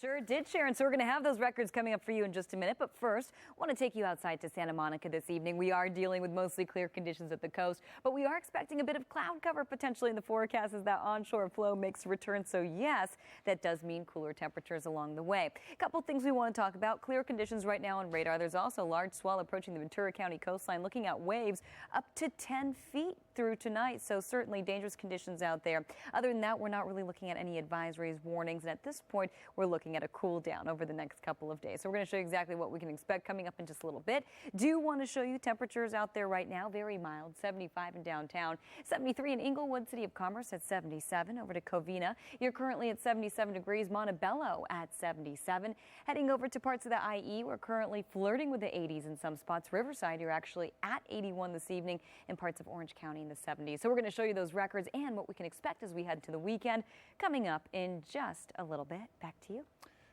Sure did, Sharon. So we're going to have those records coming up for you in just a minute. But first, I want to take you outside to Santa Monica this evening. We are dealing with mostly clear conditions at the coast, but we are expecting a bit of cloud cover potentially in the forecast as that onshore flow makes a return. So yes, that does mean cooler temperatures along the way. A couple things we want to talk about. Clear conditions right now on radar. There's also a large swell approaching the Ventura County coastline, looking at waves up to 10 feet through tonight. So certainly dangerous conditions out there. Other than that, we're not really looking at any advisories, warnings. And at this point, we're looking at a cool down over the next couple of days. So we're going to show you exactly what we can expect coming up in just a little bit. Do want to show you temperatures out there right now. Very mild, 75 in downtown, 73 in Inglewood, City of Commerce at 77. Over to Covina, you're currently at 77 degrees. Montebello at 77. Heading over to parts of the IE, we're currently flirting with the 80s in some spots. Riverside, you're actually at 81 this evening in parts of Orange County in the 70s. So we're going to show you those records and what we can expect as we head to the weekend coming up in just a little bit. Back to you.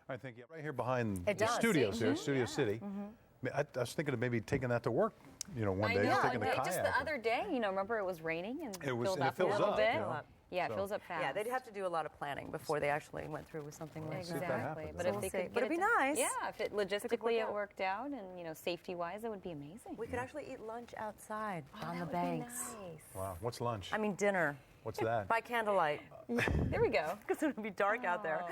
All right, thank you. Right here behind the studios here, Studio City. I was thinking of maybe taking that to work, one day. Taking the kayak. Just the other day, remember it was raining and it filled up a little bit. Yeah, it fills up fast. Yeah, they'd have to do a lot of planning before they actually went through with something like that. Exactly. But if they could it'd be nice. Yeah, if it logistically it worked out and safety-wise, it would be amazing. We could actually eat lunch outside on the banks. Nice. Wow, what's lunch? I mean dinner. What's that? By candlelight. There we go. Because it would be dark out there.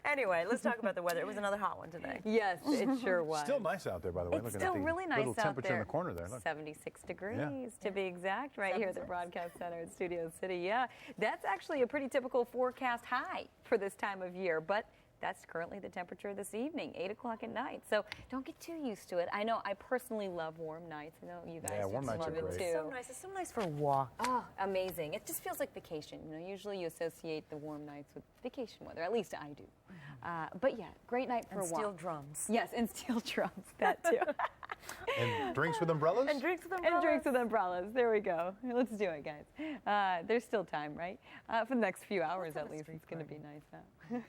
Anyway, let's talk about the weather. It was another hot one today. Yes, it sure was. Still nice out there, by the way. It's still really nice little out temperature there. in the corner there. Look. 76 degrees to be exact, right here at the Broadcast Center in Studio City. Yeah, that's actually a pretty typical forecast high for this time of year, but that's currently the temperature this evening, 8 o'clock at night. So don't get too used to it. I know I personally love warm nights. I know you guys warm nights love are it great. too. It's so nice. It's so nice for a walk. Oh, amazing. It just feels like vacation. Usually you associate the warm nights with vacation weather. At least I do. But yeah, great night for a walk. Steel drums. Yes, and steel drums. That too. And drinks with umbrellas? And drinks with umbrellas. And drinks with umbrellas. There we go. Let's do it, guys. There's still time, right? For the next few hours, at least, it's going to be nice out.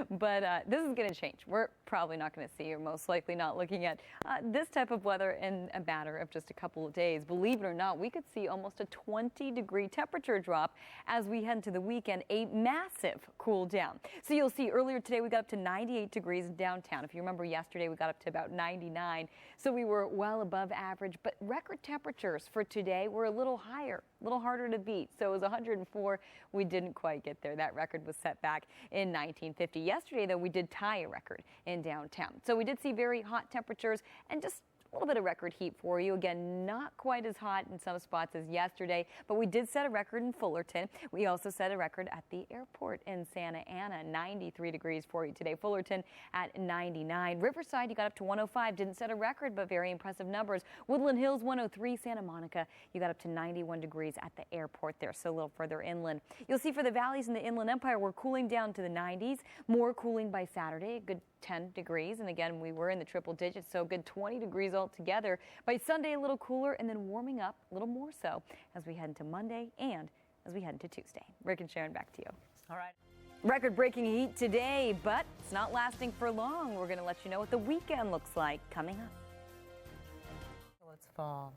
But this is going to change. We're probably not going to see, or most likely not looking at this type of weather in a matter of just a couple of days. Believe it or not, we could see almost a 20-degree temperature drop as we head into the weekend, a massive cool down. So you'll see earlier today we got up to 98 degrees in downtown. If you remember yesterday, we got up to about 99. So we were well above average, but record temperatures for today were a little higher, a little harder to beat. So it was 104. We didn't quite get there. That record was set back in 1950. Yesterday, though, we did tie a record in downtown. So we did see very hot temperatures and just a little bit of record heat for you. Again, not quite as hot in some spots as yesterday, but we did set a record in Fullerton. We also set a record at the airport in Santa Ana, 93 degrees for you today. Fullerton at 99. Riverside, you got up to 105. Didn't set a record, but very impressive numbers. Woodland Hills, 103. Santa Monica, you got up to 91 degrees at the airport there, so a little further inland. You'll see for the valleys in the Inland Empire, we're cooling down to the 90s. More cooling by Saturday, a good 10 degrees. And again, we were in the triple digits, so a good 20 degrees altogether. By Sunday, a little cooler and then warming up a little more so as we head into Monday and as we head into Tuesday. Rick and Sharon, back to you. All right. Record-breaking heat today, but it's not lasting for long. We're going to let you know what the weekend looks like coming up. Well, it's fall.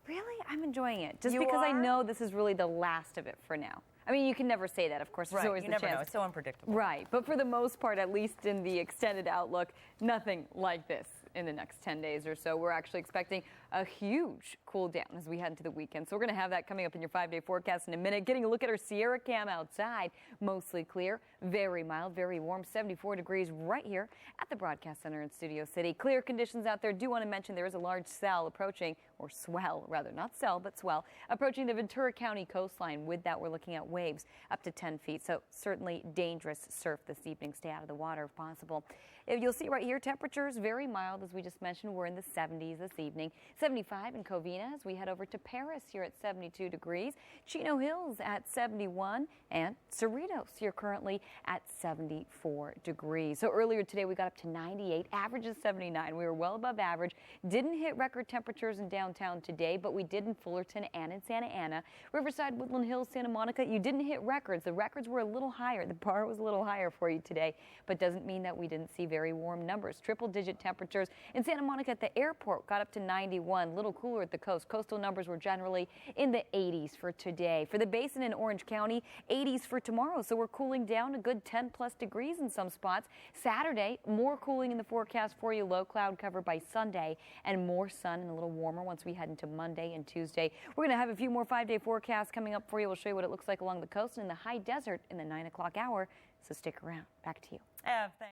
Really? I'm enjoying it. Just because I know this is really the last of it for now. I mean, you can never say that, of course. There's always you the never chance. know. It's so unpredictable. Right. But for the most part, at least in the extended outlook, nothing like this in the next 10 days or so. We're actually expecting a huge cool down as we head into the weekend. So we're going to have that coming up in your 5-day forecast in a minute. Getting a look at our Sierra cam outside. Mostly clear, very mild, very warm, 74 degrees right here at the Broadcast Center in Studio City. Clear conditions out there. Do want to mention there is a large cell approaching, or swell rather, not cell, but swell, approaching the Ventura County coastline. With that, we're looking at waves up to 10 feet. So certainly dangerous surf this evening. Stay out of the water if possible. You'll see right here, temperatures very mild, as we just mentioned. We're in the 70s this evening. 75 in Covina as we head over to Paris here at 72 degrees. Chino Hills at 71 and Cerritos here currently at 74 degrees. So earlier today we got up to 98, average is 79. We were well above average. Didn't hit record temperatures in downtown today, but we did in Fullerton and in Santa Ana. Riverside, Woodland Hills, Santa Monica, you didn't hit records. The records were a little higher. The bar was a little higher for you today, but doesn't mean that we didn't see very warm numbers. Triple digit temperatures in Santa Monica at the airport got up to 91. 71. A little cooler at the coast. Coastal numbers were generally in the 80s for today. For the basin in Orange County, 80s for tomorrow. So we're cooling down a good 10 plus degrees in some spots. Saturday, more cooling in the forecast for you. Low cloud cover by Sunday and more sun and a little warmer once we head into Monday and Tuesday. We're going to have a few more 5-day forecasts coming up for you. We'll show you what it looks like along the coast and in the high desert in the 9 o'clock hour. So stick around. Back to you. Thanks.